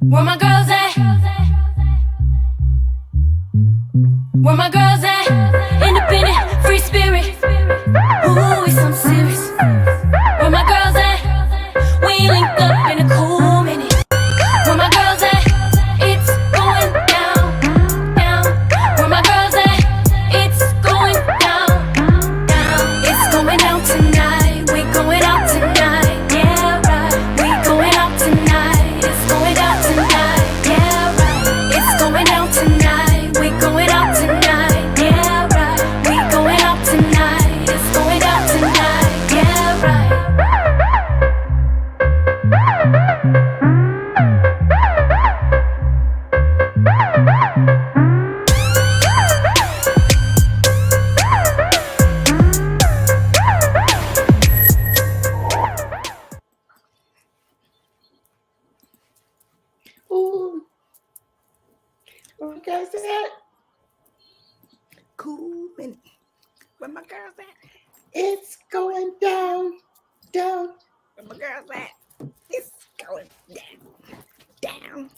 Where my girls at? Where my girls at? Independent, free spirit. Ooh, it's some serious. Where my girls at? We ain't linked up in a cool minute. Where my girls at? It's going down, down. Where my girls at? It's going down, down. It's going down tonight. We going out tonight. Yeah, right. We going out tonight. It's going down tonight. Yeah, right. It's going down tonight. We going out tonight. Yeah, right. We going out tonight. It's going down tonight. Yeah, right. Ooh. Where you guys at? Cool minute. Where my girls at? It's going down, down. Where my girls at? It's going down, down.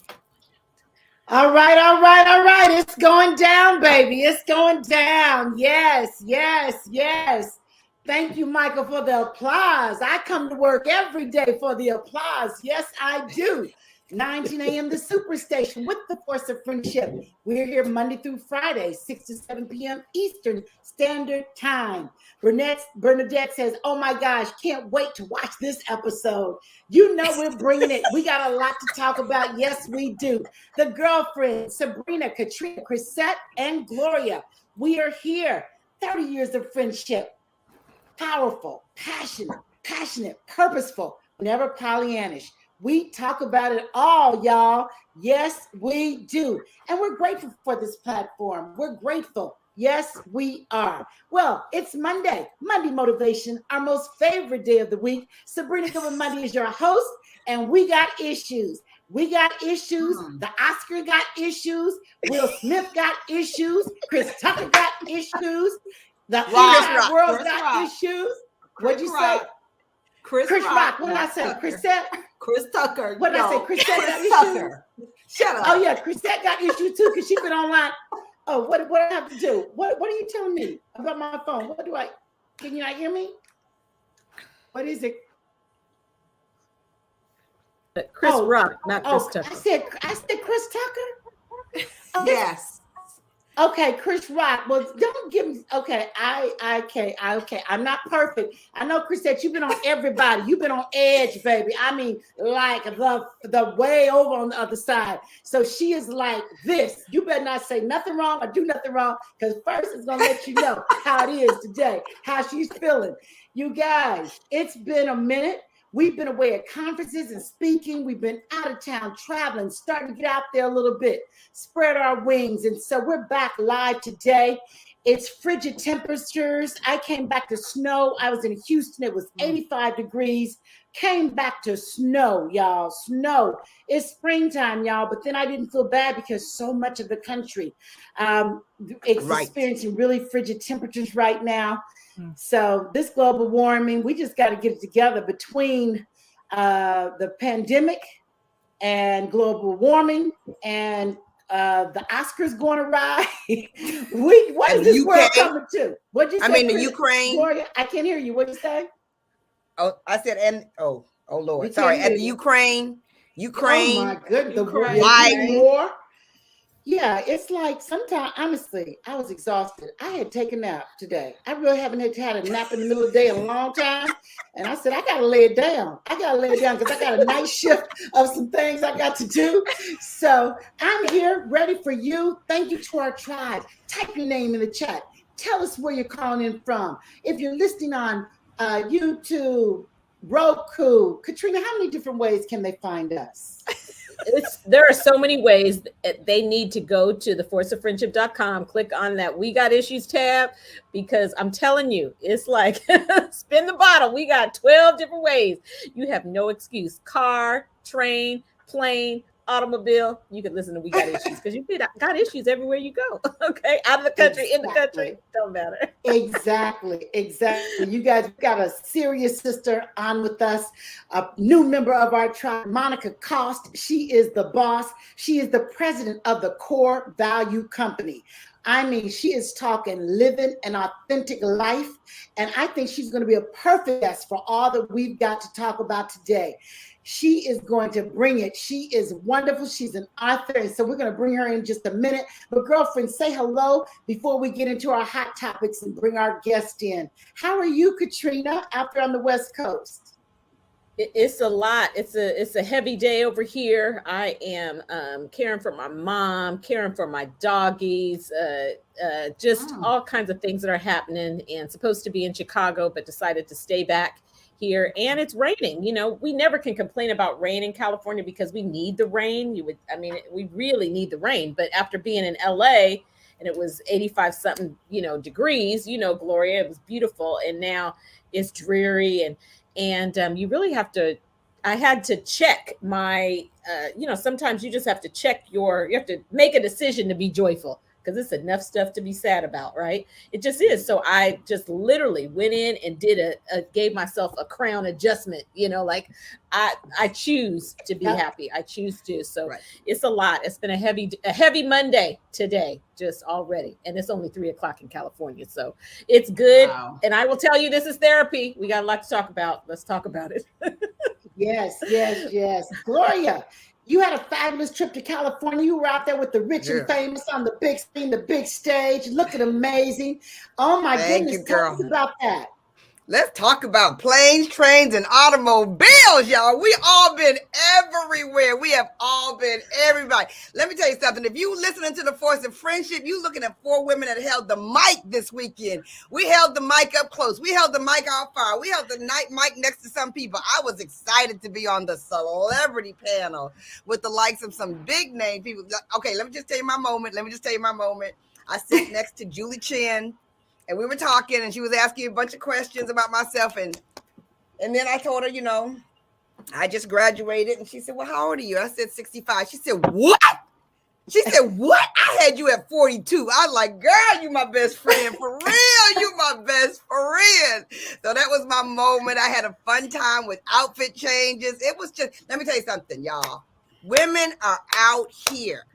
All right, all right, all right. It's going down, baby. It's going down. Yes, yes, yes. Thank you, Michael, for the applause. I come to work every day for the applause. Yes, I do. 19 a.m. the Superstation with the Force of Friendship. We're here Monday through Friday, 6 to 7 p.m. Eastern Standard Time. Bernadette says, oh my gosh, can't wait to watch this episode. You know we're bringing it. We got a lot to talk about. Yes, we do. The girlfriend, Sabrina, Caterina, Crisette, and Gloria. We are here. 30 years of friendship. Powerful, passionate, purposeful, never Pollyannish. We talk about it all, y'all. Yes, we do. And we're grateful for this platform. We're grateful. Yes, we are. Well, it's Monday motivation, our most favorite day of the week. Sabrina Goodwin Monday is your host, and we got issues. We got issues. The Oscar got issues. Will Smith got issues. Chris Tucker got issues. The world got issues. What'd you say? Chris Rock. What did I say? Crisette? Chris Tucker. What did I say? Crisette got Tucker. issues? Shut up. Oh, yeah. Crisette got issues too because she's been online. Oh, what do I have to do? What are you telling me about my phone? Can you not hear me? What is it? Chris Rock, not Chris Tucker. I said Chris Tucker? Oh, yes. Okay, Chris Rock. Well, don't give me. Okay, okay. I'm not perfect. I know, Chris, that you've been on everybody. You've been on edge, baby. I mean, like the way over on the other side. So she is like this. You better not say nothing wrong or do nothing wrong, because first it's gonna let you know how it is today, how she's feeling. You guys, it's been a minute. We've been away at conferences and speaking. We've been out of town traveling, starting to get out there a little bit, spread our wings. And so we're back live today. It's frigid temperatures. I came back to snow. I was in Houston. It was 85 degrees. Came back to snow, y'all. Snow. It's springtime, y'all. But then I didn't feel bad because so much of the country is experiencing really frigid temperatures right now. So this global warming, we just got to get it together between the pandemic and global warming and the Oscars going awry. What is this world coming to? What'd you say? The Ukraine. Gloria, I can't hear you. What'd you say? Oh, I said, oh Lord. Sorry. And the Ukraine. Oh my goodness. The war. Yeah, it's like sometimes, honestly, I was exhausted. I had taken a nap today. I really haven't had a nap in the middle of the day in a long time. And I said, I got to lay it down. Because I got a night shift of some things I got to do. So I'm here ready for you. Thank you to our tribe. Type your name in the chat. Tell us where you're calling in from. If you're listening on YouTube, Roku, Caterina, how many different ways can they find us? There are so many ways. They need to go to theforceoffriendship.com, click on that We Got Issues tab, because I'm telling you, it's like spin the bottle. We got 12 different ways. You have no excuse. Car, train, plane, automobile, you can listen to We Got Issues, because you got issues everywhere you go. Okay, out of the country, in the country, don't matter. Exactly. You guys got a serious sister on with us, a new member of our tribe, Monica Cost. She is the boss. She is the president of the Core Value Company. I mean, she is talking living an authentic life. And I think she's going to be a perfect guest for all that we've got to talk about today. She is going to bring it. She is wonderful. She's an author. And so we're going to bring her in just a minute. But girlfriend, say hello before we get into our hot topics and bring our guest in. How are you, Caterina, out there on the West Coast? It's a lot. It's a heavy day over here. I am caring for my mom, caring for my doggies, just all kinds of things that are happening, and supposed to be in Chicago, but decided to stay back here. And it's raining. You know, we never can complain about rain in California because we need the rain. We really need the rain. But after being in LA and it was 85 something, degrees, Gloria, it was beautiful. And now it's dreary, and you really have to, I had to check my, sometimes you just have to check you have to make a decision to be joyful, because it's enough stuff to be sad about, right? It just is. So I just literally went in and gave myself a crown adjustment, like I choose to be happy. I choose to. So It's a lot. It's been a heavy Monday today, just already. And it's only 3:00 in California. So it's good. Wow. And I will tell you, this is therapy. We got a lot to talk about. Let's talk about it. Yes. Gloria, you had a fabulous trip to California. You were out there with the rich and famous on the big screen, the big stage, looking amazing. Oh my goodness, tell us about that. Let's talk about planes, trains, and automobiles, y'all. We all been everywhere. We have all been everybody. Let me tell you something. If you listening to The Force of Friendship, you looking at 4 women that held the mic this weekend. We held the mic up close. We held the mic on fire. We held the mic next to some people. I was excited to be on the celebrity panel with the likes of some big name people. Okay, let me just tell you my moment. I sit next to Julie Chen. And we were talking, and she was asking a bunch of questions about myself. And then I told her, I just graduated. And she said, well, how old are you? I said, 65. She said, what? She said, what? I had you at 42. I was like, girl, you my best friend. For real, you my best friend. So that was my moment. I had a fun time with outfit changes. It was just, let me tell you something, y'all. Women are out here.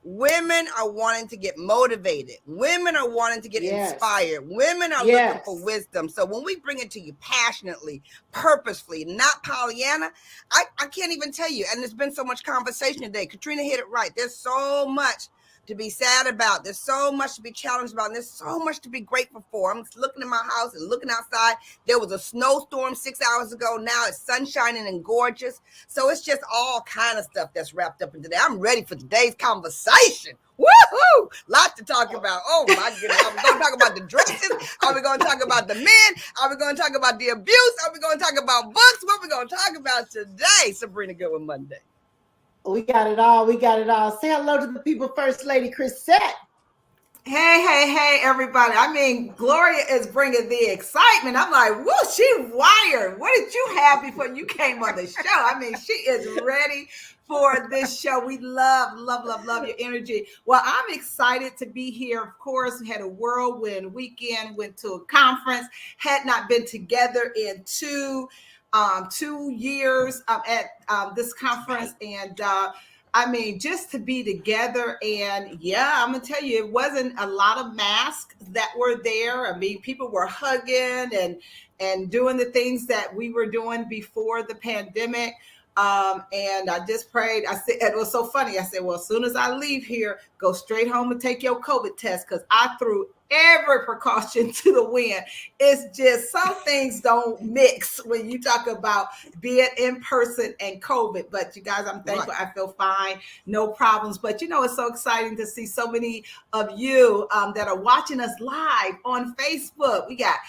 Women are wanting to get motivated. Women are wanting to get inspired. Women are looking for wisdom. So when we bring it to you passionately, purposefully, not Pollyanna, I can't even tell you. And there's been so much conversation today. Caterina hit it right. There's so much to be sad about. There's so much to be challenged about. And there's so much to be grateful for. I'm looking in my house and looking outside. There was a snowstorm 6 hours ago. Now it's sun shining and gorgeous. So it's just all kind of stuff that's wrapped up in today. I'm ready for today's conversation. Woohoo! Lots to talk about. Oh my goodness. Are we going to talk about the dresses? Are we going to talk about the men? Are we going to talk about the abuse? Are we going to talk about books? What are we going to talk about today, Sabrina Goodwin Monday? We got it all. Say hello to the people, First Lady Crisette. Hey, everybody. I mean, Gloria is bringing the excitement. I'm like, whoa, she wired. What did you have before you came on the show? I mean, she is ready for this show. We love your energy. Well, I'm excited to be here. Of course, we had a whirlwind weekend, went to a conference, had not been together in 2 years at this conference. And I mean, just to be together. And I'm gonna tell you, it wasn't a lot of masks that were there. I mean, people were hugging and doing the things that we were doing before the pandemic. And I just prayed. I said, it was so funny. I said, well, as soon as I leave here, go straight home and take your COVID test, because I threw every precaution to the wind. It's just some things don't mix when you talk about being in person and COVID. But you guys, I'm thankful. Right. I feel fine, no problems. But it's so exciting to see so many of you that are watching us live on Facebook. We got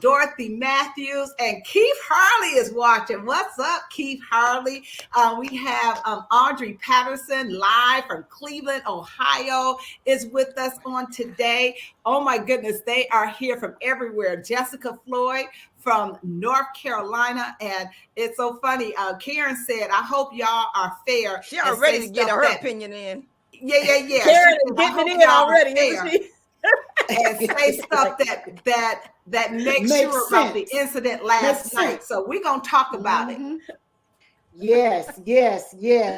Dorothy Matthews and Keith Harley is watching. What's up, Keith Harley? We have Audrey Patterson live from Cleveland, Ohio, is with us on today. Oh Oh my goodness, they are here from everywhere. Jessica Floyd from North Carolina. And it's so funny. Karen said, I hope y'all are fair. She already to get her opinion in. Yeah. Karen is getting it in already, isn't she? And say stuff that makes sure sense. about the incident last night. So we're going to talk about it. Yes.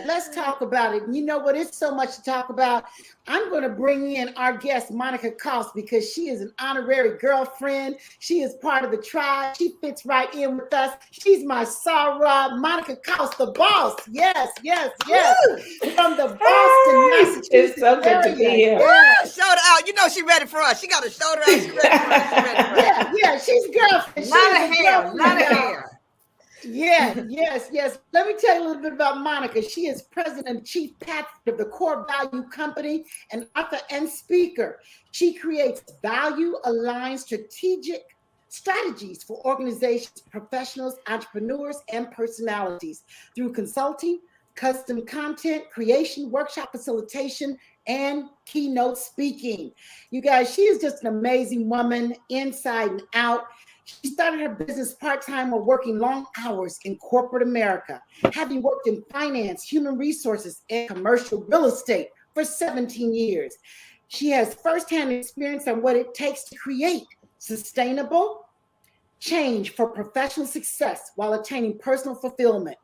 Let's talk about it. You know what? It's so much to talk about. I'm going to bring in our guest, Monica Cost, because she is an honorary girlfriend. She is part of the tribe. She fits right in with us. She's my Sarah, Monica Cost, the boss. Yes. From the Boston, Massachusetts. It's so good to be here. Yes. Shout her out. You know she ready for us. She got to show her out. She ready for us. Yeah. She's girlfriend. Lot of hair. Yes. Let me tell you a little bit about Monica. She is president and chief pastor of the Core Value Company, an author and speaker. She creates value-aligned strategies for organizations, professionals, entrepreneurs, and personalities through consulting, custom content creation, workshop facilitation, and keynote speaking. You guys, she is just an amazing woman inside and out. She started her business part-time while working long hours in corporate America, having worked in finance, human resources, and commercial real estate for 17 years. She has firsthand experience on what it takes to create sustainable change for professional success while attaining personal fulfillment.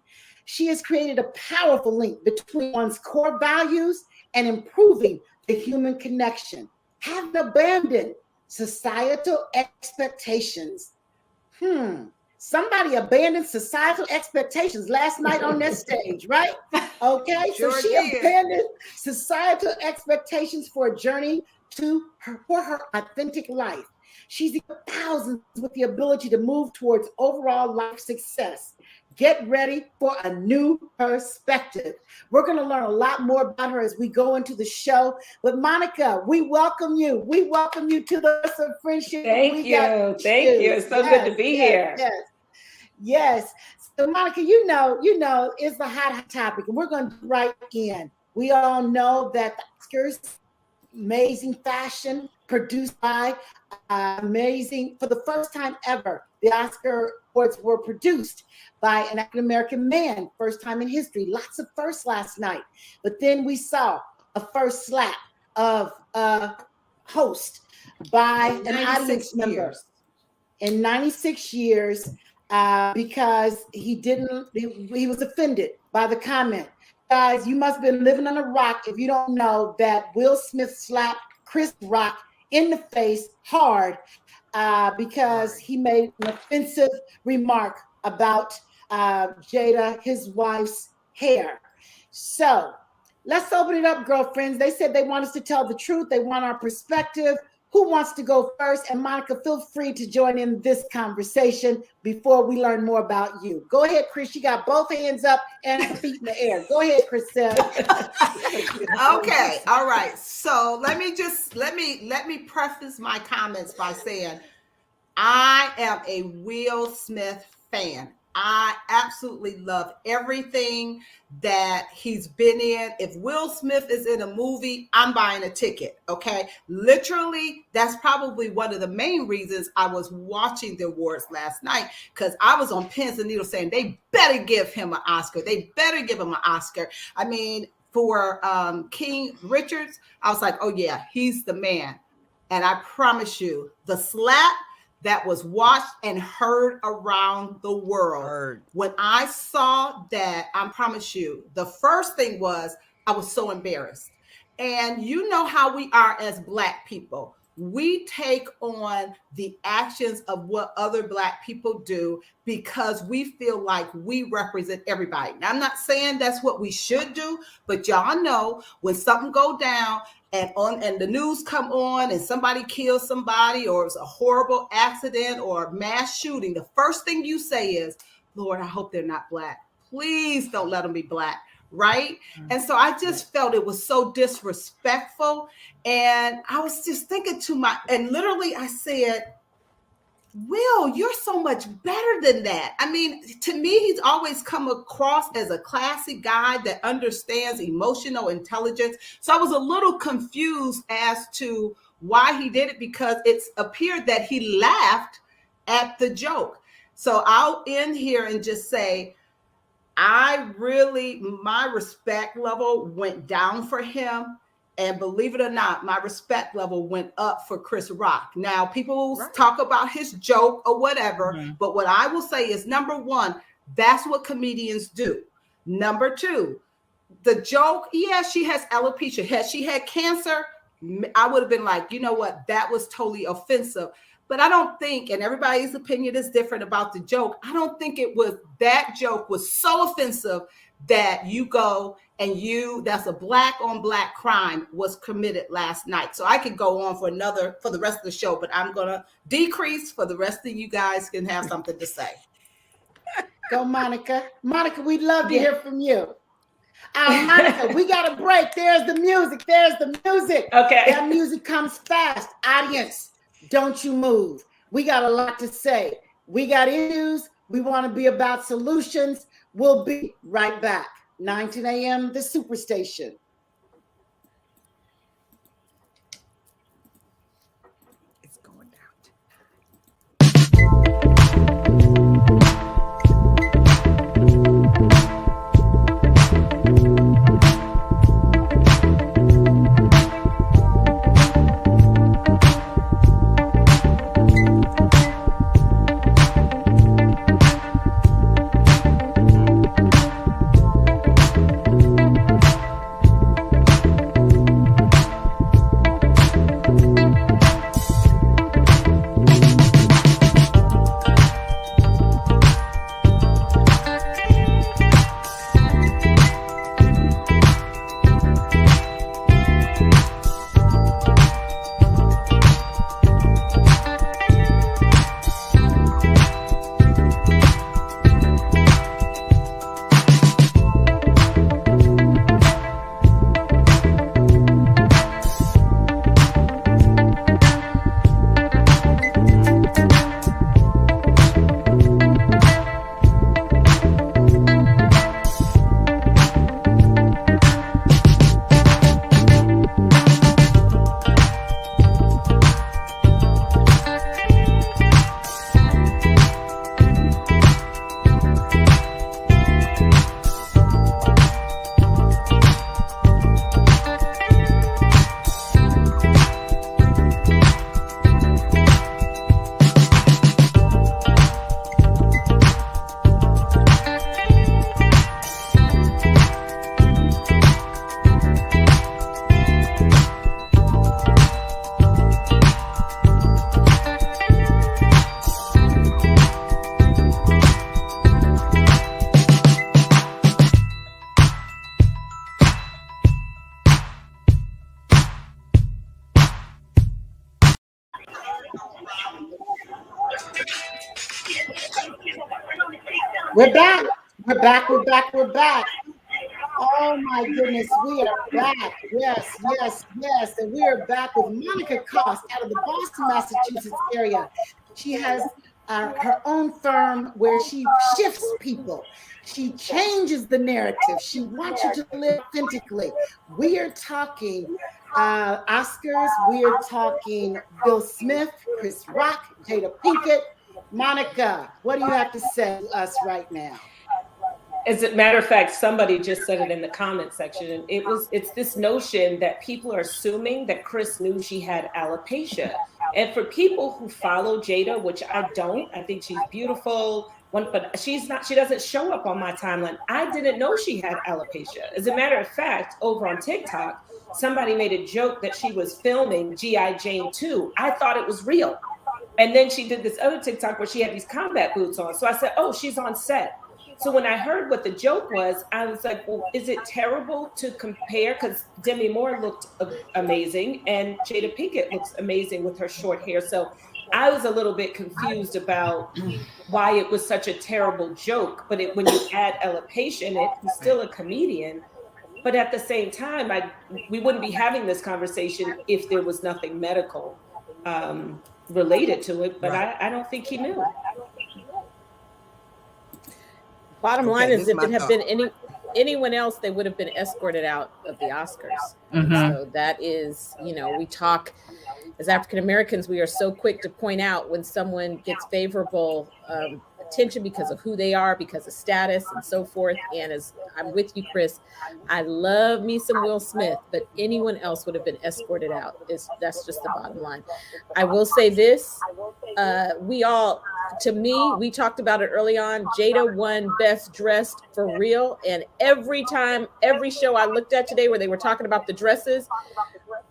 She has created a powerful link between one's core values and improving the human connection. Having abandoned societal expectations. Somebody abandoned societal expectations last night on that stage, right? Okay, so she abandoned societal expectations for a journey for her authentic life. She's equipped thousands with the ability to move towards overall life success. Get ready for a new perspective. We're going to learn a lot more about her as we go into the show. But Monica, we welcome you. We welcome you to the Voice of Friendship. Thank you. It's so good to be here. Yes. So Monica, you know, it's the hot topic, and we're going to right in. We all know that the Oscars, amazing fashion produced by amazing, for the first time ever, the Oscar awards were produced by an African-American man, first time in history. Lots of firsts last night. But then we saw a first slap of a host by an audience member in 96 years because he was offended by the comment. Guys, you must have been living on a rock if you don't know that Will Smith slapped Chris Rock in the face hard because he made an offensive remark about Jada, his wife's hair. So let's open it up, girlfriends. They said they want us to tell the truth. They want our perspective. Who wants to go first? And Monica, feel free to join in this conversation before we learn more about you. Go ahead, Chris. You got both hands up and feet in the air. Go ahead, Crisette. Okay. All right. So let me preface my comments by saying I am a Will Smith fan. I absolutely love everything that he's been in. If Will Smith is in a movie, I'm buying a ticket. Okay. Literally, that's probably one of the main reasons I was watching the awards last night, because I was on pins and needles saying they better give him an Oscar. They better give him an Oscar. I mean, for King Richards, I was like, oh yeah, he's the man. And I promise you, the slap that was watched and heard around the world. When I saw that, I promise you, the first thing was I was so embarrassed. And you know how we are as Black people. We take on the actions of what other Black people do because we feel like we represent everybody. Now, I'm not saying that's what we should do, but y'all know when something go down and the news come on and somebody kills somebody or it's a horrible accident or mass shooting, the first thing you say is, Lord, I hope they're not Black. Please don't let them be Black. Right. And so I just felt it was so disrespectful. And I was just thinking and literally I said, Will, you're so much better than that. I mean, to me, he's always come across as a classy guy that understands emotional intelligence. So I was a little confused as to why he did it, because it's appeared that he laughed at the joke. So I'll end here and just say, my respect level went down for him. And believe it or not, my respect level went up for Chris Rock. Now, people talk about his joke or whatever, but what I will say is, number one, that's what comedians do. Number two, the joke, she has alopecia. Had she had cancer, I would have been like, you know what, that was totally offensive. But I don't think, and everybody's opinion is different about the joke, I don't think that joke was so offensive that you go and that's a black on black crime was committed last night. So I could go on for the rest of the show, but I'm going to decrease for the rest of you guys can have something to say. Go, Monica. Monica, we'd love to hear from you. Monica, we got a break. There's the music. Okay. That music comes fast. Audience, don't you move. We got a lot to say. We got issues. We want to be about solutions. We'll be right back. 19 a.m., the Superstation. It's going down. We're back. Oh my goodness, we are back. Yes. And we are back with Monica Cost out of the Boston, Massachusetts area. She has her own firm where she shifts people. She changes the narrative. She wants you to live authentically. We are talking Oscars. We are talking Will Smith, Chris Rock, Jada Pinkett. Monica, what do you have to say to us right now? As a matter of fact, somebody just said it in the comment section, and it's this notion that people are assuming that Chris knew she had alopecia. And for people who follow Jada, which I don't, I think she's beautiful, but she doesn't show up on my timeline. I didn't know she had alopecia. As a matter of fact, over on TikTok, somebody made a joke that she was filming G.I. Jane 2. I thought it was real. And then she did this other TikTok where she had these combat boots on. So I said, oh, she's on set. So when I heard what the joke was, I was like, well, is it terrible to compare? Because Demi Moore looked amazing and Jada Pinkett looks amazing with her short hair. So I was a little bit confused about why it was such a terrible joke. But when you add alopecia in it, he's still a comedian. But at the same time, we wouldn't be having this conversation if there was nothing medical related to it. But I don't think he knew. Bottom line is, if it had been anyone else, they would have been escorted out of the Oscars. Mm-hmm. So that is, we talk as African Americans, we are so quick to point out when someone gets favorable attention because of who they are, because of status and so forth. And as I'm with you, Chris, I love me some Will Smith, but anyone else would have been escorted out. That's just the bottom line. I will say this, to me, we talked about it early on, Jada won Best Dressed for real. And every show I looked at today where they were talking about the dresses,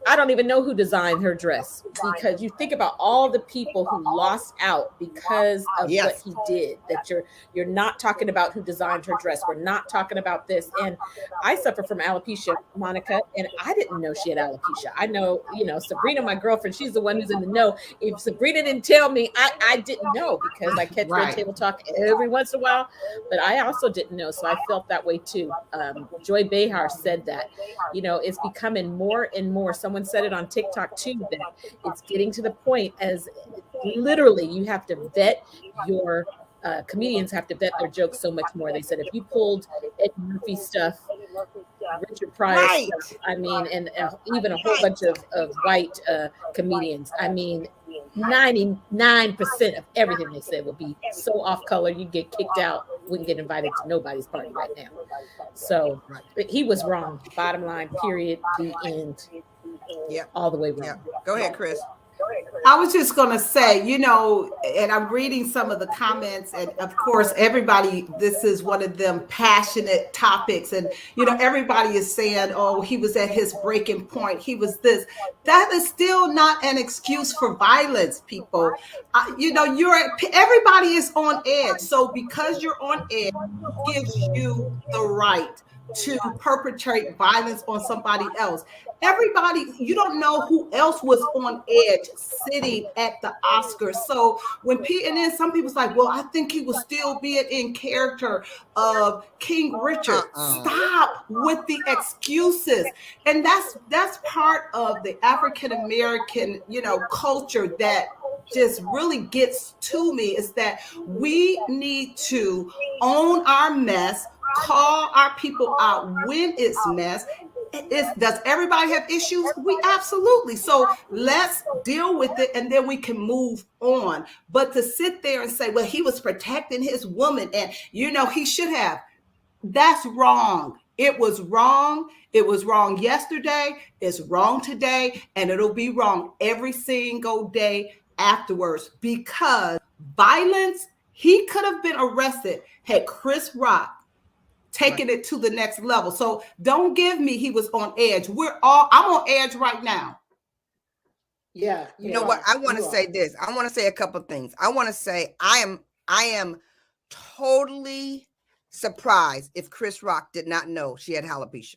I don't even know who designed her dress, because you think about all the people who lost out because of what he did, that you're not talking about who designed her dress. We're not talking about this. And I suffer from alopecia, Monica, and I didn't know she had alopecia. I know, Sabrina, my girlfriend, she's the one who's in the know. If Sabrina didn't tell me, I didn't know, because I catch Red Table Talk every once in a while, but I also didn't know. So I felt that way too. Joy Behar said that, it's becoming more and more. Someone said it on TikTok too, that it's getting to the point as literally you have to vet your comedians have to vet their jokes so much more. They said if you pulled Ed Murphy stuff, Richard Pryor stuff, and even a whole bunch of white comedians, 99% of everything they said would be so off color, you'd get kicked out, wouldn't get invited to nobody's party right now. So he was wrong. Bottom line, period, the end. Yeah, all the way wrong. Yeah. Go ahead, Chris. I was just going to say, and I'm reading some of the comments, and of course, everybody, this is one of them passionate topics. And, everybody is saying, oh, he was at his breaking point. He was this. That is still not an excuse for violence, people. Everybody is on edge. So because you're on edge, gives you the right to perpetrate violence on somebody else. Everybody, you don't know who else was on edge sitting at the Oscars. So and then some people's like, well, I think he was still being in character of King Richard. Stop with the excuses. And that's part of the African American, culture that just really gets to me, is that we need to own our mess, call our people out when it's mess. Does everybody have issues? We absolutely. So let's deal with it, and then we can move on. But to sit there and say, well, he was protecting his woman, and he should have. That's wrong. It was wrong. It was wrong yesterday. It's wrong today, and it'll be wrong every single day afterwards, because violence, he could have been arrested had Chris Rock taking it to the next level. So don't give me he was on edge. I'm on edge right now. Yeah. You know what? I want to say this. I want to say a couple of things. I want to say I am totally surprised if Chris Rock did not know she had alopecia.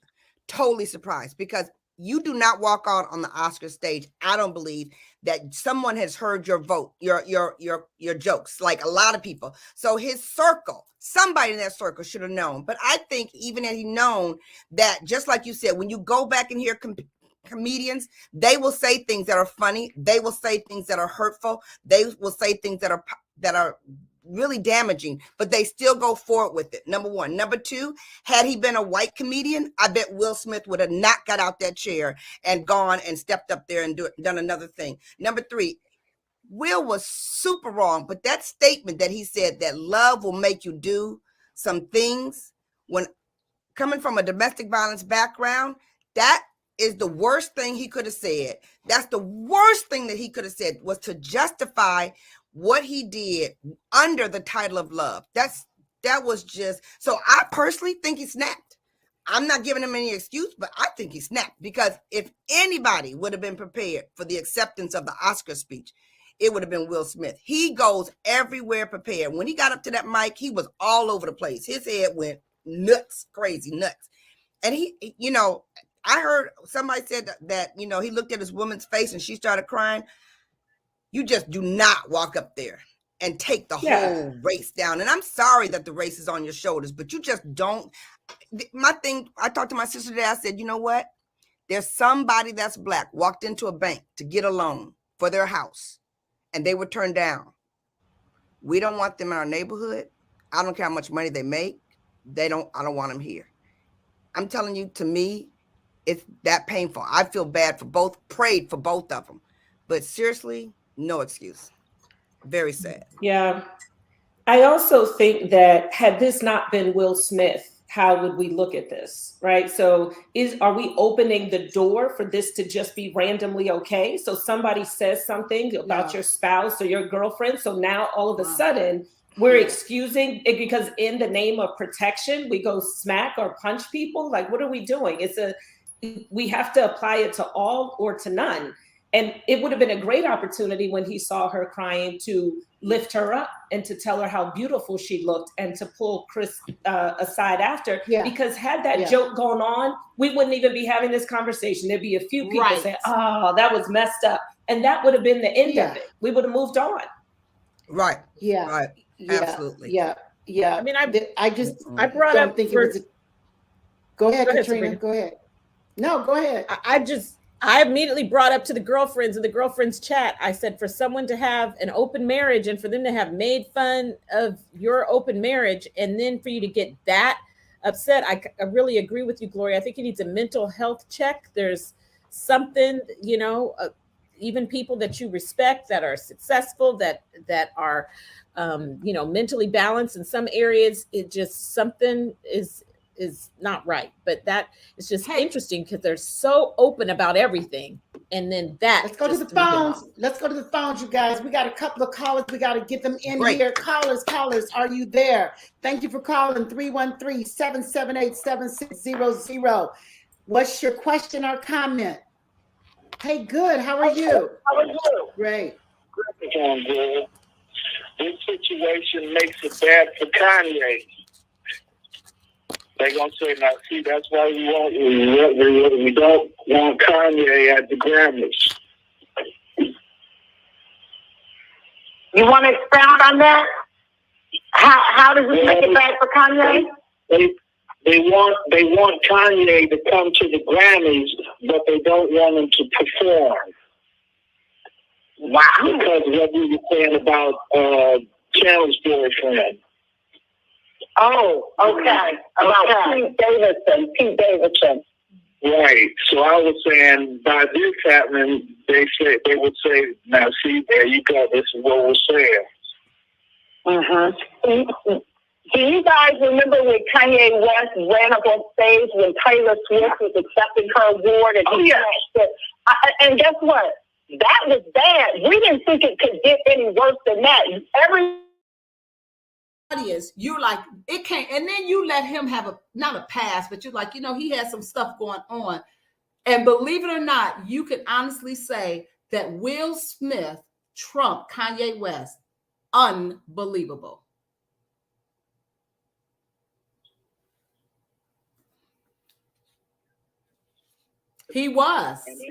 Totally surprised, because you do not walk out on the Oscar stage, I don't believe, that someone has heard your vote, your jokes, like a lot of people. So his circle, somebody in that circle should have known. But I think even had he known that, just like you said, when you go back and hear comedians, they will say things that are funny. They will say things that are hurtful. They will say things that are really damaging, but they still go forward with it. Number one. Number two, had he been a white comedian, I bet Will Smith would have not got out that chair and gone and stepped up there and done another thing. Number three, Will was super wrong, but that statement that he said that love will make you do some things, when coming from a domestic violence background, that is the worst thing he could have said. That's the worst thing that he could have said, was to justify what he did under the title of love. That was just, so I personally think he snapped. I'm not giving him any excuse, but I think he snapped, because if anybody would have been prepared for the acceptance of the Oscar speech, it would have been Will Smith. He goes everywhere prepared. When he got up to that mic, he was all over the place. His head went nuts, crazy nuts. And I heard somebody said that, he looked at his woman's face and she started crying. You just do not walk up there and take the whole race down. And I'm sorry that the race is on your shoulders, but you just don't. My thing, I talked to my sister today. I said, you know what? There's somebody that's Black walked into a bank to get a loan for their house, and they were turned down. We don't want them in our neighborhood. I don't care how much money they make. I don't want them here. I'm telling you, to me, it's that painful. I feel bad for both, prayed for both of them. But seriously, no excuse. Very sad. Yeah. I also think that had this not been Will Smith, how would we look at this, right? So are we opening the door for this to just be randomly okay? So somebody says something about your spouse or your girlfriend. So now all of a sudden we're excusing it because in the name of protection, we go smack or punch people. Like, what are we doing? We have to apply it to all or to none. And it would have been a great opportunity when he saw her crying to lift her up and to tell her how beautiful she looked and to pull Chris aside after. Because had that joke gone on, we wouldn't even be having this conversation. There'd be a few people saying, oh, that was messed up. And that would have been the end of it. We would have moved on. Right. Yeah. Right. Absolutely. Yeah. Yeah. I mean, I brought don't up think for, it was. Go ahead, Caterina. Sabrina. Go ahead. No, go ahead. I immediately brought up to the girlfriends in the girlfriends chat. I said, for someone to have an open marriage and for them to have made fun of your open marriage, and then for you to get that upset, I really agree with you, Gloria. I think he needs a mental health check. There's something, even people that you respect that are successful, that are, mentally balanced in some areas. It just something is not right. But that is just interesting because they're so open about everything. And then let's go to the phones. Let's go to the phones, you guys. We got a couple of callers. We got to get them in here. Callers, are you there? Thank you for calling 313-778-7600. What's your question or comment? Hey, good. How are you? Great. Good. This situation makes it bad for Kanye. They're gonna say, now, see, that's why we don't want Kanye at the Grammys. You want to expound on that? How does it make it bad for Kanye? They want Kanye to come to the Grammys, but they don't want him to perform. Wow. Because of what we were saying about Channel's boyfriend. Oh, okay. About Pete Davidson. Right. So I was saying, by this happening, they would say, now see, there you go. This is what we're saying. Do you guys remember when Kanye West ran up on stage when Taylor Swift was accepting her award? And and guess what? That was bad. We didn't think it could get any worse than that. Audience, you're like, it can't, and then you let him have not a pass, but you're like, he has some stuff going on. And believe it or not, you can honestly say that Will Smith trumped Kanye West. Unbelievable. He was. And then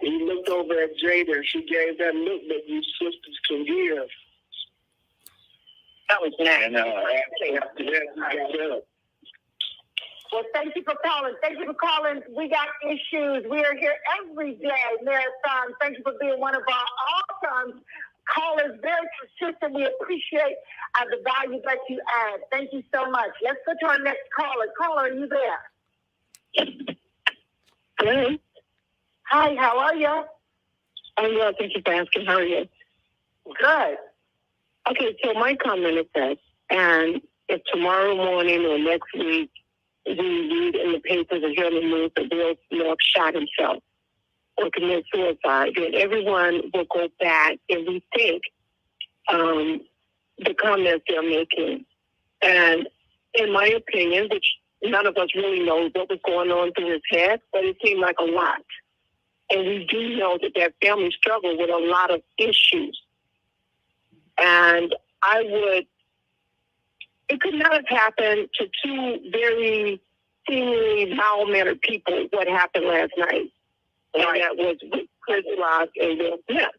he looked over at Jada, and she gave that look that you sisters can give. That was nice. Well, thank you for calling. We got issues. We are here every day, Marathon. Thank you for being one of our all-time callers. Very consistent. We appreciate the value that you add. Thank you so much. Let's go to our next caller. Caller, are you there? Hello. Hi, how are you? I'm well, thank you for asking. How are you? Good. Okay, so my comment is this, and if tomorrow morning or next week we read in the papers or hear in the news that Will Smith shot himself or committed suicide, then everyone will go back and rethink the comments they're making. And in my opinion, which none of us really know what was going on through his head, but it seemed like a lot. And we do know that family struggled with a lot of issues. And it could not have happened to two very seemingly mild-mannered people, what happened last night. And that was Chris Rock and Will Smith.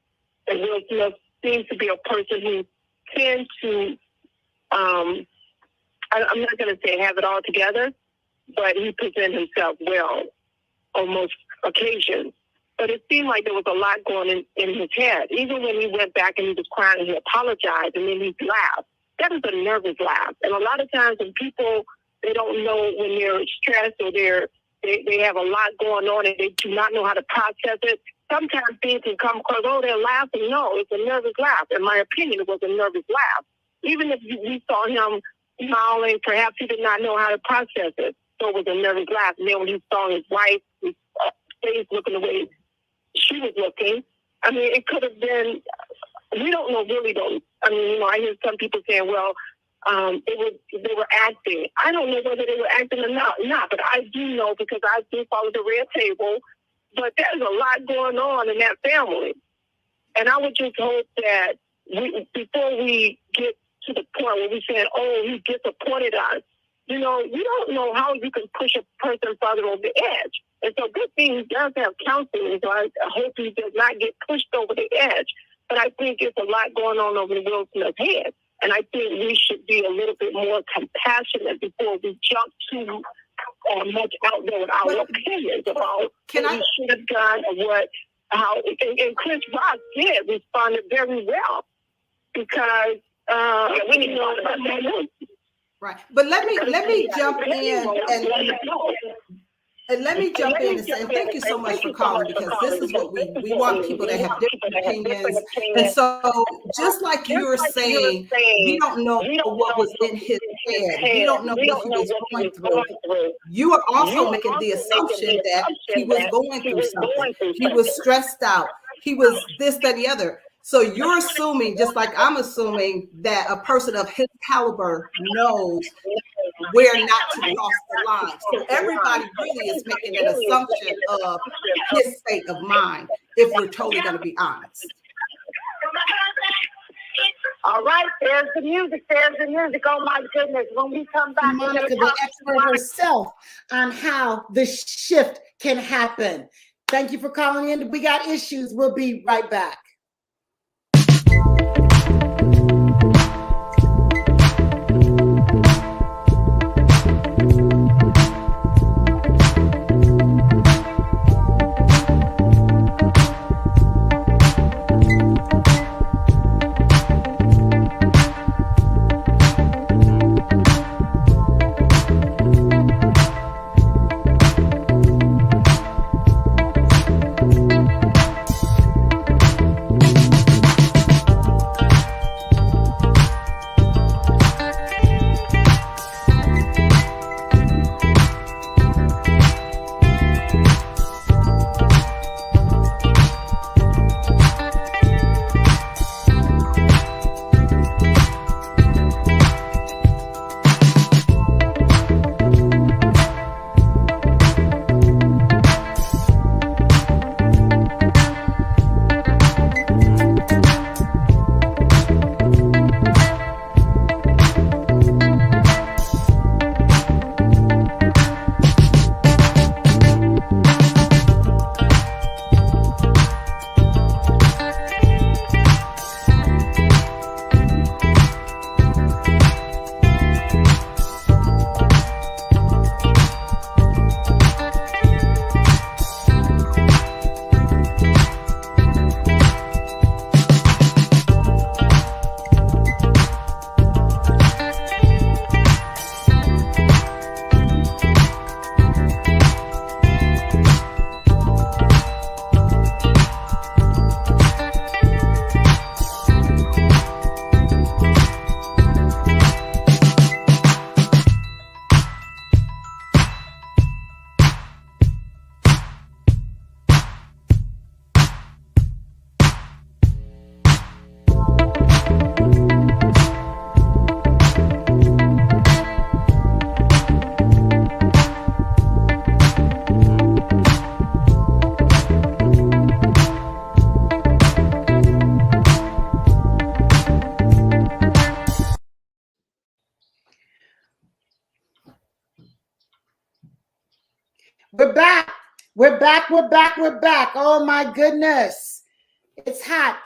And Will Smith seems to be a person who tends to, I'm not going to say have it all together, but he presents himself well on most occasions. But it seemed like there was a lot going in his head. Even when he went back and he was crying and he apologized and then he laughed. That was a nervous laugh. And a lot of times when people, they don't know when they're stressed or they have a lot going on and they do not know how to process it, sometimes things can come across, oh, they're laughing. No, it's a nervous laugh. In my opinion, it was a nervous laugh. Even if we saw him smiling, perhaps he did not know how to process it. So it was a nervous laugh. And then when he saw his wife, his face looking the way she was looking, I mean, it could have been, we don't know, really don't. I mean, you know, I hear some people saying, well, they were acting. I don't know whether they were acting or not, but I do know because I do follow the red table. But there's a lot going on in that family. And I would just hope that before we get to the point where we're saying, oh, he disappointed us, you know, you don't know how you can push a person further over the edge. And so good thing he does have counseling, so I hope he does not get pushed over the edge. But I think it's a lot going on over the Will Smith's head. And I think we should be a little bit more compassionate before we jump too much out there with our opinions about what we should have done or and Chris Rock did respond very well because we know right. But let me jump in and let me jump in and say thank you so much for calling, because this is what we want, people that have different opinions. And so just like you were saying, we don't know what was in his head. We don't know what he was going through. You are also making the assumption that he was going through something. He was stressed out. He was this, that, the other. So you're assuming, just like I'm assuming, that a person of his caliber knows where not to cross the line. So everybody really is making an assumption of his state of mind, if we're totally going to be honest. All right, there's the music. Oh my goodness. When we come back, Monica, the expert herself on how the shift can happen. Thank you for calling in. We got issues. We'll be right back. We're back. Oh my goodness. It's hot.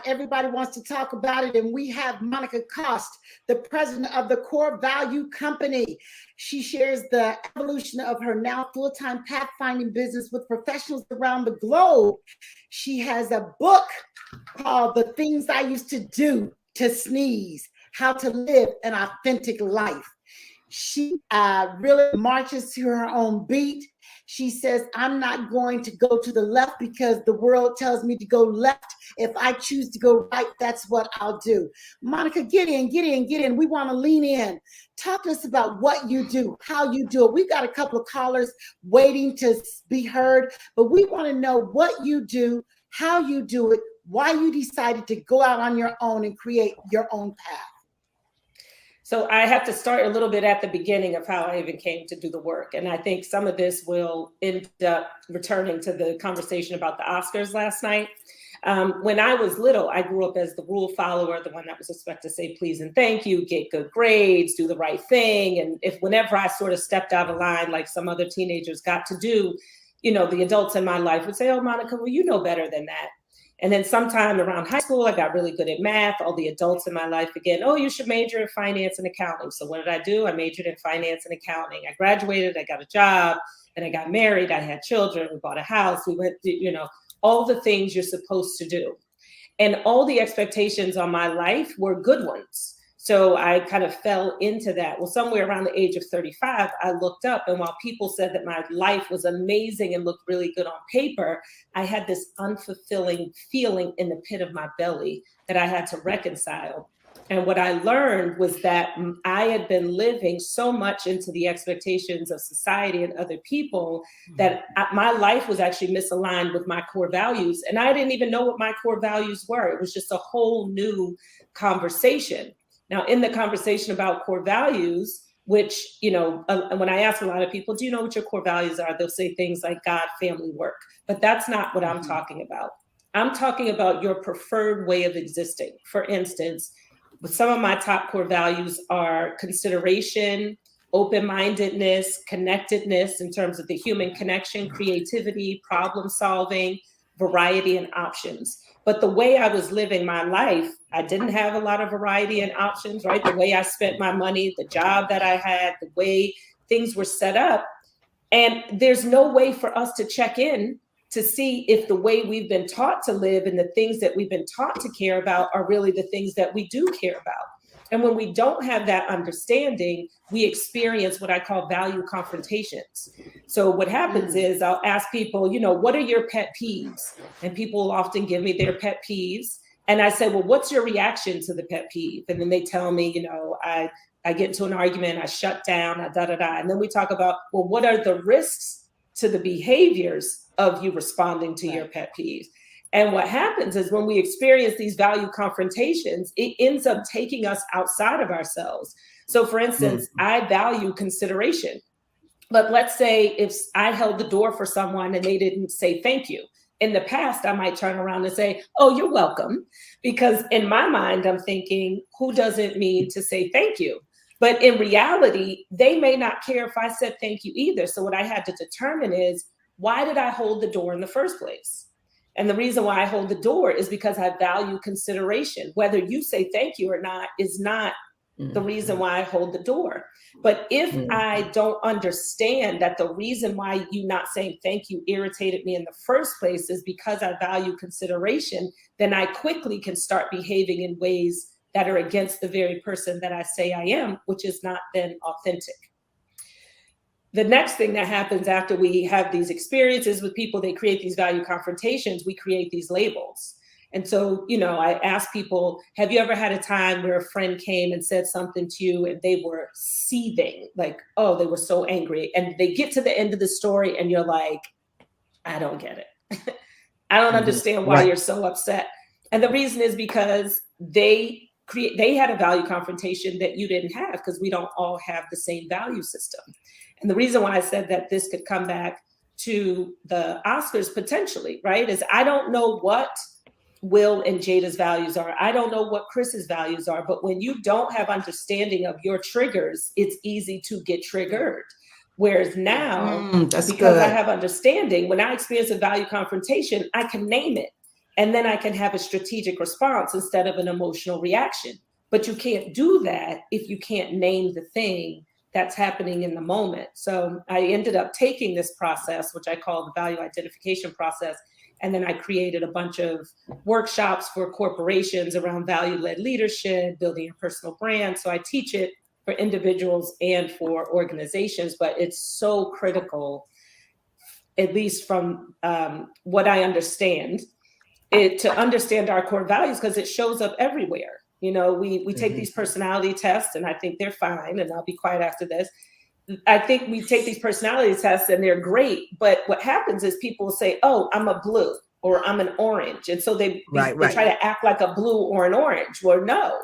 Everybody wants to talk about it. And we have Monica Cost, the president of the Core Value Company. She shares the evolution of her now full-time pathfinding business with professionals around the globe. She has a book called The Things I Used to Do to Sneeze, How to Live an Authentic Life. She really marches to her own beat. She says, I'm not going to go to the left because the world tells me to go left. If I choose to go right, that's what I'll do. Monica, get in. We want to lean in. Talk to us about what you do, how you do it. We've got a couple of callers waiting to be heard, but we want to know what you do, how you do it, why you decided to go out on your own and create your own path. So I have to start a little bit at the beginning of how I even came to do the work. And I think some of this will end up returning to the conversation about the Oscars last night. When I was little, I grew up as the rule follower, the one that was expected to say please and thank you, get good grades, do the right thing. And whenever I sort of stepped out of line, like some other teenagers got to do, the adults in my life would say, oh, Monica, well, you know better than that. And then sometime around high school, I got really good at math. All the adults in my life again, oh, you should major in finance and accounting. So what did I do? I majored in finance and accounting. I graduated, I got a job, and I got married. I had children. We bought a house. We went to, all the things you're supposed to do. And all the expectations on my life were good ones. So I kind of fell into that. Well, somewhere around the age of 35, I looked up, and while people said that my life was amazing and looked really good on paper, I had this unfulfilling feeling in the pit of my belly that I had to reconcile. And what I learned was that I had been living so much into the expectations of society and other people that my life was actually misaligned with my core values. And I didn't even know what my core values were. It was just a whole new conversation. Now, in the conversation about core values, which, when I ask a lot of people, do you know what your core values are? They'll say things like God, family, work. But that's not what I'm talking about. I'm talking about your preferred way of existing. For instance, some of my top core values are consideration, open-mindedness, connectedness in terms of the human connection, creativity, problem solving, variety, and options. But the way I was living my life, I didn't have a lot of variety and options, right? The way I spent my money, the job that I had, the way things were set up. And there's no way for us to check in to see if the way we've been taught to live and the things that we've been taught to care about are really the things that we do care about. And when we don't have that understanding, we experience what I call value confrontations. So what happens is I'll ask people, what are your pet peeves? And people will often give me their pet peeves. And I say, well, what's your reaction to the pet peeve? And then they tell me, I get into an argument, I shut down, And then we talk about, well, what are the risks to the behaviors of you responding to your pet peeves? And what happens is when we experience these value confrontations, it ends up taking us outside of ourselves. So for instance, I value consideration. But let's say if I held the door for someone and they didn't say thank you. In the past, I might turn around and say, oh, you're welcome. Because in my mind, I'm thinking, who doesn't mean to say thank you? But in reality, they may not care if I said thank you either. So what I had to determine is, why did I hold the door in the first place? And the reason why I hold the door is because I value consideration. Whether you say thank you or not is not the reason why I hold the door. But if I don't understand that the reason why you not saying thank you irritated me in the first place is because I value consideration, then I quickly can start behaving in ways that are against the very person that I say I am, which is not then authentic. The next thing that happens after we have these experiences with people, they create these value confrontations, we create these labels. And so, I ask people, have you ever had a time where a friend came and said something to you and they were seething, like, oh, they were so angry. And they get to the end of the story and you're like, I don't get it. I don't understand why you're so upset. And the reason is because they had a value confrontation that you didn't have, because we don't all have the same value system. And the reason why I said that this could come back to the Oscars potentially, right, is I don't know what Will and Jada's values are. I don't know what Chris's values are. But when you don't have understanding of your triggers, it's easy to get triggered. Whereas now, because I have understanding, when I experience a value confrontation, I can name it. And then I can have a strategic response instead of an emotional reaction. But you can't do that if you can't name the thing that's happening in the moment. So I ended up taking this process, which I call the value identification process. And then I created a bunch of workshops for corporations around value-led leadership, building a personal brand. So I teach it for individuals and for organizations, but it's so critical, at least from what I understand, to understand our core values, because it shows up everywhere. You know, we take these personality tests, and I think they're fine, and I'll be quiet after this. I think we take these personality tests and they're great, but what happens is people will say, oh, I'm a blue or I'm an orange. And so they try to act like a blue or an orange. Well, no,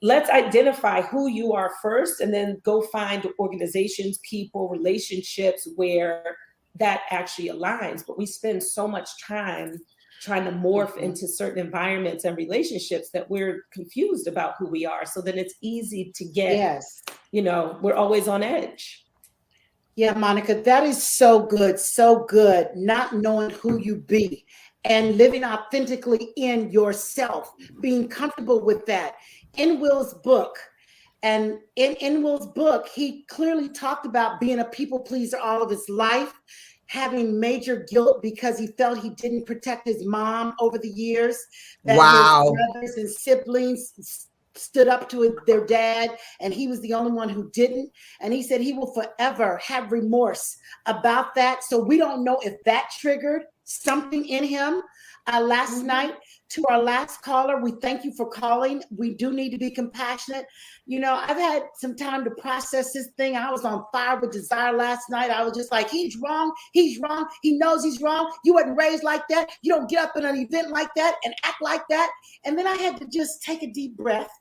let's identify who you are first, and then go find organizations, people, relationships where that actually aligns. But we spend so much time trying to morph into certain environments and relationships that we're confused about who we are. So then it's easy to get, you know, we're always on edge. Yeah, Monica, that is so good. So good. Not knowing who you be and living authentically in yourself, being comfortable with that. In Will's book, and in Will's book, he clearly talked about being a people pleaser all of his life, having major guilt because he felt he didn't protect his mom over the years. That his brothers and siblings stood up to their dad, and he was the only one who didn't. And he said he will forever have remorse about that. So we don't know if that triggered something in him. Last night, to our last caller, we thank you for calling. We do need to be compassionate. You know, I've had some time to process this thing. I was on fire with desire last night. I was just like, he's wrong. He's wrong. He knows he's wrong. You weren't raised like that. You don't get up in an event like that and act like that. And then I had to just take a deep breath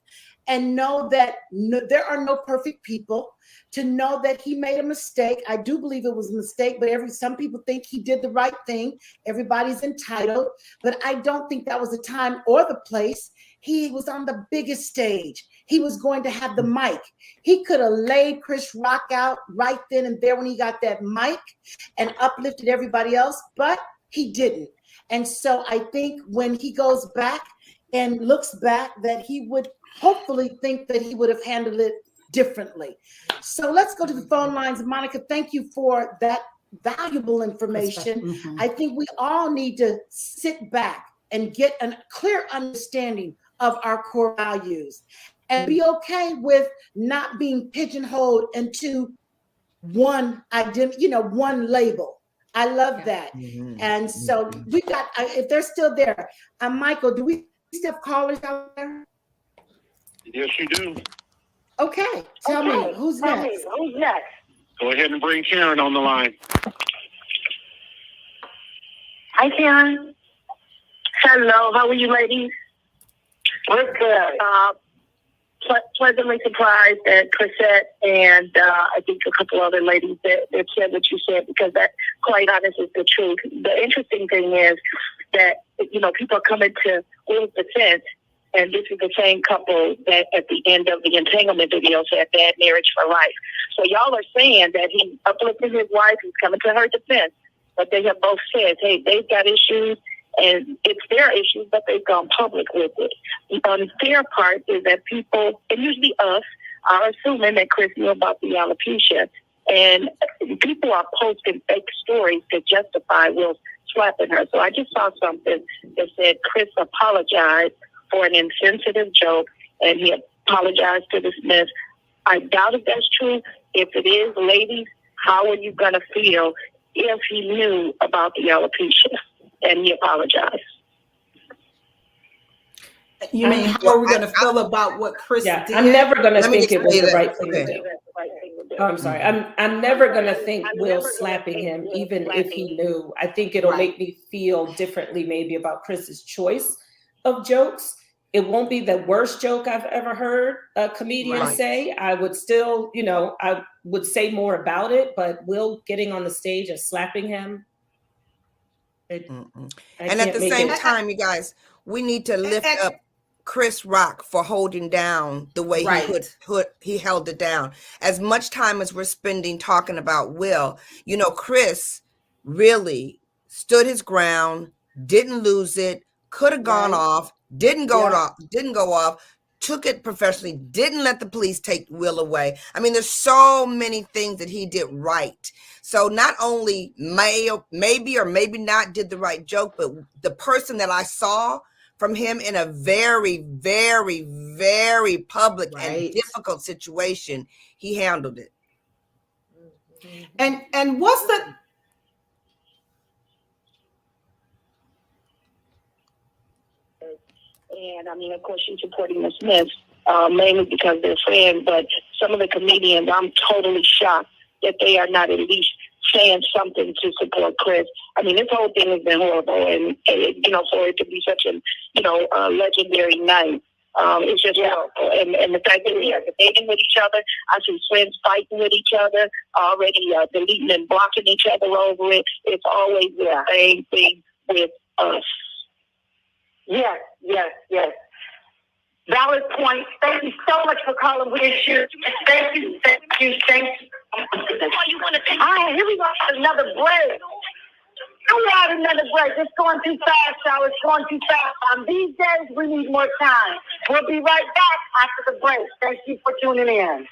and know that there are no perfect people, to know that he made a mistake. I do believe it was a mistake, but some people think he did the right thing. Everybody's entitled, but I don't think that was the time or the place. He was on the biggest stage. He was going to have the mic. He could have laid Chris Rock out right then and there when he got that mic and uplifted everybody else, but he didn't. And so I think when he goes back and looks back, that he would hopefully think that he would have handled it differently. So let's go to the phone lines. Monica, thank you for that valuable information. I think we all need to sit back and get a clear understanding of our core values and be okay with not being pigeonholed into one identity, you know, one label. I love that. And so we got, if they're still there, Michael, do we still have callers out there? Yes, you do. Okay, tell me, who's next? Go ahead and bring Karen on the line. Hi, Karen. Hello, how are you, ladies? We're good. Pleasantly surprised at Crisette and I think a couple other ladies that said what you said, because that, quite honest, is the truth. The interesting thing is that, you know, people are coming to Will's defense, and this is the same couple that at the end of the entanglement video said bad marriage for life. So y'all are saying that he uplifted his wife, he's coming to her defense, but they have both said, hey, they've got issues, and it's their issues, but they've gone public with it. The unfair part is that people, and usually us, are assuming that Chris knew about the alopecia, and people are posting fake stories to justify Will slapping her. So I just saw something that said Chris apologized for an insensitive joke, and he apologized to the Smiths. I doubt if that's true. If it is, ladies, how are you going to feel if he knew about the alopecia and he apologized? You mean, how are we going to feel about what Chris did? I'm never going to think it was the right thing to do. Oh, I'm sorry. I'm never going to think Will slapping him, even if he knew. I think it'll make me feel differently maybe about Chris's choice of jokes. It won't be the worst joke I've ever heard a comedian say. I would still, you know, I would say more about it, but Will getting on the stage and slapping him. And at the same time, you guys, we need to lift up Chris Rock for holding down the way he held it down. As much time as we're spending talking about Will, you know, Chris really stood his ground, didn't lose it, could have gone off, didn't go off, took it professionally, didn't let the police take Will away. I mean, there's so many things that he did right. So not only maybe or maybe not did the right joke, but the person that I saw from him in a very, very, very public and difficult situation. He handled it. And what's the And I mean, of course, she's supporting the Smiths, mainly because they're friends. But some of the comedians, I'm totally shocked that they are not at least saying something to support Chris. I mean, this whole thing has been horrible, and you know, for it to be such a legendary night. It's just horrible. And the fact that we are debating with each other, I see friends fighting with each other, already deleting and blocking each other over it. It's always the same thing with us. Yes. Valid point. Thank you so much for calling with issues. Thank you. All right, here we go. Another break. We had another break. It's going too fast, y'all. It's going too fast. On these days, we need more time. We'll be right back after the break. Thank you for tuning in.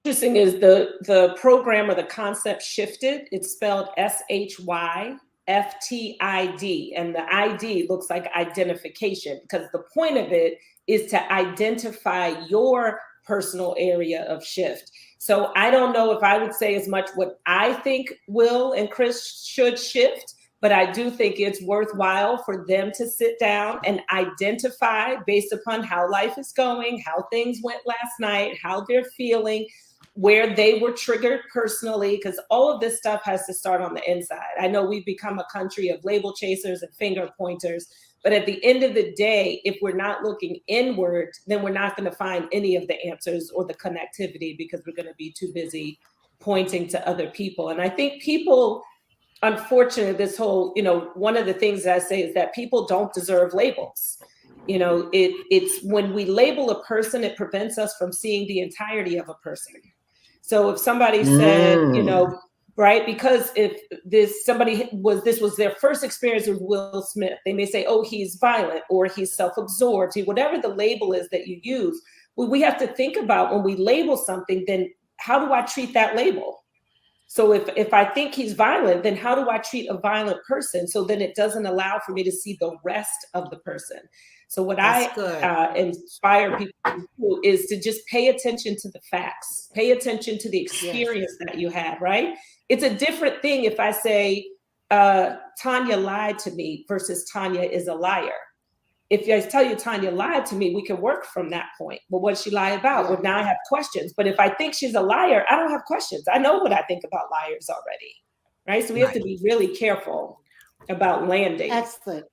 Interesting is the program or the concept shifted. It's spelled SHYFTID, and the ID looks like identification, because the point of it is to identify your personal area of shift. So I don't know if I would say as much what I think Will and Chris should shift, But I do think it's worthwhile for them to sit down and identify based upon how life is going, how things went last night, how they're feeling, where they were triggered personally, because all of this stuff has to start on the inside. I know we've become a country of label chasers and finger pointers, but at the end of the day, if we're not looking inward, then we're not going to find any of the answers or the connectivity, because we're going to be too busy pointing to other people. And I think people, unfortunately, this whole, one of the things that I say is that people don't deserve labels. It's when we label a person, it prevents us from seeing the entirety of a person. So if somebody said, right, because if this was their first experience with Will Smith, they may say, oh, he's violent or he's self-absorbed, whatever the label is that you use. We have to think about, when we label something, then how do I treat that label? So if I think he's violent, then how do I treat a violent person? So then it doesn't allow for me to see the rest of the person. So what I inspire people to do is to just pay attention to the facts, pay attention to the experience that you had, right? It's a different thing if I say, Tanya lied to me versus Tanya is a liar. If I tell you Tanya lied to me, we can work from that point. Well, what did she lie about? Well, now I have questions. But if I think she's a liar, I don't have questions. I know what I think about liars already, right? So we have to be really careful about landing. Excellent.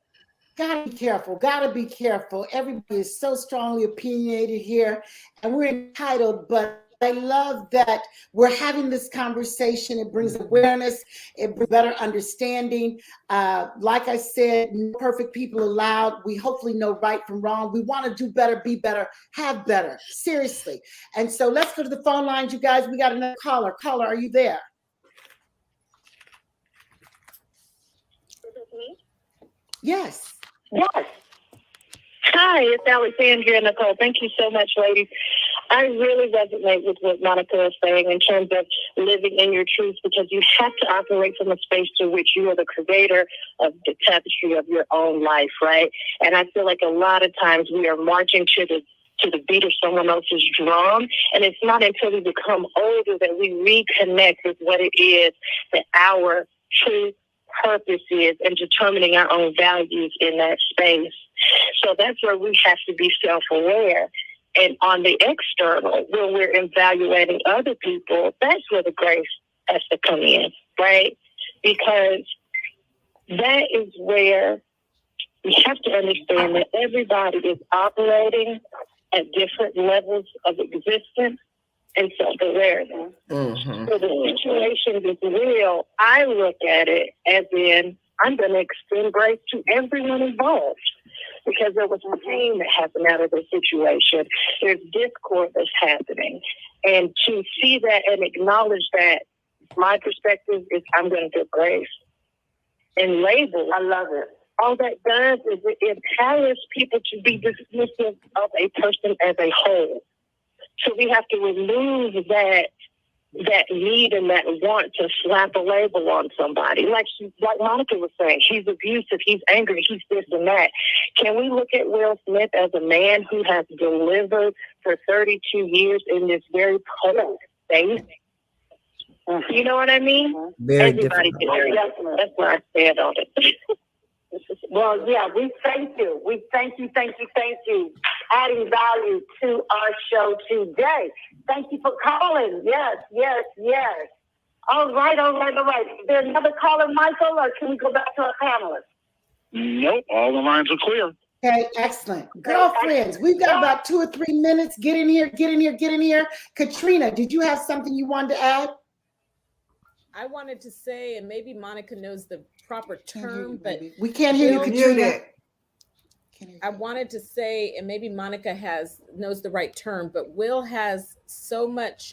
Gotta be careful. Gotta be careful. Everybody is so strongly opinionated here, and we're entitled, but I love that we're having this conversation. It brings awareness. It brings better understanding. Like I said, no perfect people allowed. We hopefully know right from wrong. We want to do better, be better, have better. Seriously. And so let's go to the phone lines, you guys. We got another caller. Caller, are you there? Is it me? Yes. Yes. Hi, it's Alexandria Nicole. Thank you so much, ladies. I really resonate with what Monica is saying in terms of living in your truth, because you have to operate from a space to which you are the creator of the tapestry of your own life, right? And I feel like a lot of times we are marching to the beat of someone else's drum, and it's not until we become older that we reconnect with what it is that our true purpose is, and determining our own values in that space. So that's where we have to be self-aware. And on the external, when we're evaluating other people, that's where the grace has to come in, right? Because that is where we have to understand that everybody is operating at different levels of existence and self-awareness. Mm-hmm. So the situation is real. I look at it as in, I'm going to extend grace to everyone involved, because there was some pain that happened out of the situation. There's discord that's happening. And to see that and acknowledge that, my perspective is I'm going to give grace. And label, I love it. All that does is it empowers people to be dismissive of a person as a whole. So we have to remove that need and that want to slap a label on somebody. Like Monica was saying, he's abusive, he's angry, he's this and that. Can we look at Will Smith as a man who has delivered for 32 years in this very public space? You know what I mean? Very Everybody difficult. That's where I stand on it. Well, yeah, we thank you. We thank you, adding value to our show today. Thank you for calling. Yes. All right. Is there another caller, Michael, or can we go back to our panelists? Nope, all the lines are clear. Okay, excellent. Girlfriends, we've got about 2 or 3 minutes. Get in here. Caterina, did you have something you wanted to add? I wanted to say, and maybe Monica knows the proper term, but we can't hear you, Caterina. I wanted to say, and maybe Monica knows the right term, but Will has so much,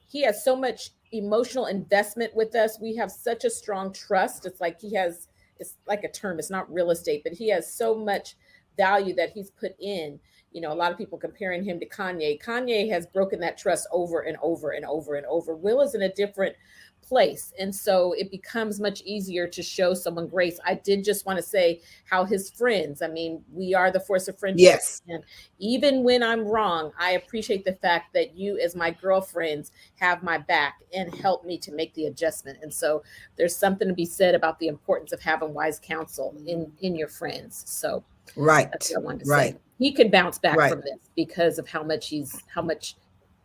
he has so much emotional investment with us. We have such a strong trust. It's like it's like a term, it's not real estate, but he has so much value that he's put in. you know, a lot of people comparing him to Kanye. Kanye has broken that trust over and over and over and over. Will is in a different place. And so it becomes much easier to show someone grace. I did just want to say how his friends, I mean, we are the force of friendship. Yes. And even when I'm wrong, I appreciate the fact that you, as my girlfriends, have my back and help me to make the adjustment. And so there's something to be said about the importance of having wise counsel in your friends. So right. That's what I wanted to right. say. He can bounce back Right. from this because of how much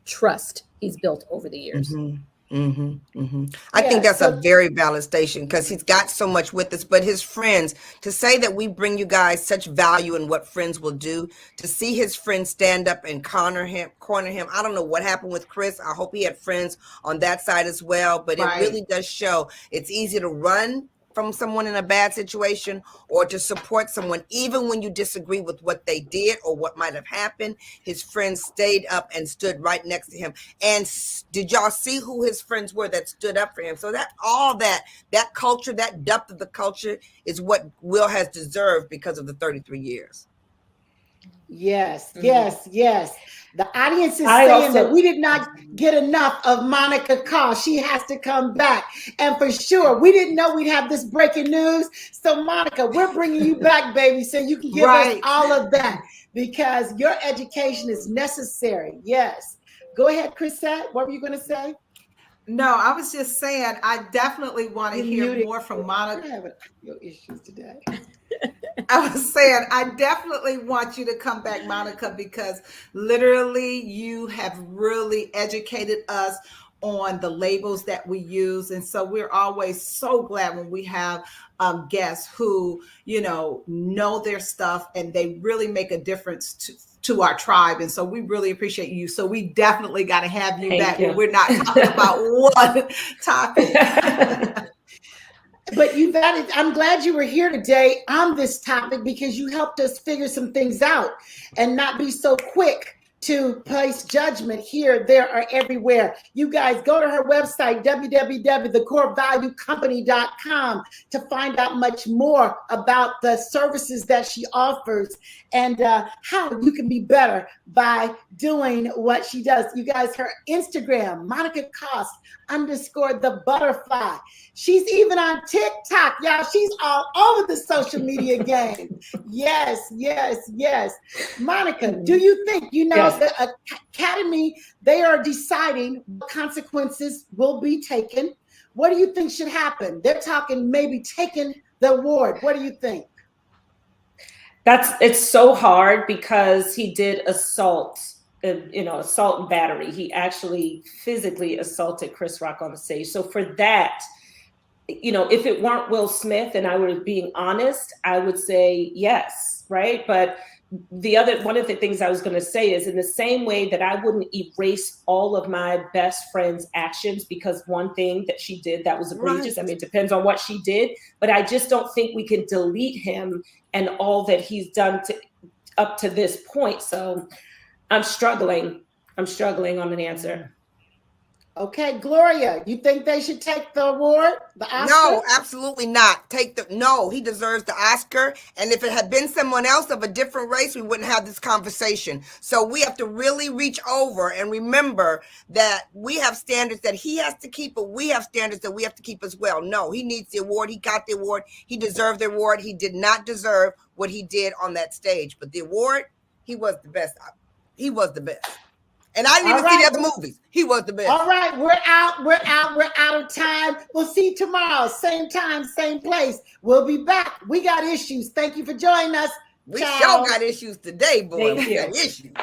trust he's built over the years. Mm-hmm. Mm-hmm, mm-hmm. I think that's a very valid station because he's got so much with us, but his friends, to say that we bring you guys such value in what friends will do, to see his friends stand up and corner him. I don't know what happened with Chris. I hope he had friends on that side as well, but it really does show it's easy to run from someone in a bad situation or to support someone, even when you disagree with what they did or what might have happened. His friends stayed up and stood right next to him. And did y'all see who his friends were that stood up for him? So that that culture, that depth of the culture is what Will has deserved because of the 33 years. Yes, yes, yes. The audience is saying that we did not get enough of Monica Carr. She has to come back. And for sure, we didn't know we'd have this breaking news. So Monica, we're bringing you back, baby, so you can give us all of that because your education is necessary. Yes. Go ahead, Crisette. What were you going to say? No, I was just saying, I definitely want to hear more from Monica. I have your issues today. I was saying, I definitely want you to come back, Monica, because literally you have really educated us on the labels that we use. And so we're always so glad when we have guests who, know their stuff and they really make a difference to our tribe. And so we really appreciate you. So we definitely got to have you back when we're not talking about one topic. But you've added, I'm glad you were here today on this topic because you helped us figure some things out and not be so quick to place judgment here, there, or everywhere. You guys go to her website, www.thecorevaluecompany.com, to find out much more about the services that she offers and how you can be better by doing what she does. You guys, her Instagram, Monica Cost _the butterfly. She's even on TikTok, y'all. She's all over the social media game. Yes, yes, yes. Monica, do you think, the Academy, they are deciding what consequences will be taken? What do you think should happen? They're talking maybe taking the award. What do you think? It's so hard because he did assault and battery. He actually physically assaulted Chris Rock on the stage. So for that, if it weren't Will Smith and I were being honest, I would say yes, right? But one of the things I was going to say is in the same way that I wouldn't erase all of my best friend's actions because one thing that she did that was egregious. Right. I mean, it depends on what she did, but I just don't think we can delete him and all that he's done up to this point. So I'm struggling on an answer. Okay, Gloria, you think they should take the award, the Oscar? No, absolutely not. No, he deserves the Oscar. And if it had been someone else of a different race, we wouldn't have this conversation. So we have to really reach over and remember that we have standards that he has to keep, but we have standards that we have to keep as well. No, he needs the award. He got the award. He deserved the award. He did not deserve what he did on that stage. But the award, he was the best. He was the best. And I didn't even see the other movies. He was the best. All right, we're out of time. We'll see you tomorrow. Same time, same place. We'll be back. We got issues. Thank you for joining us. We sure got issues today, boy. We got issues.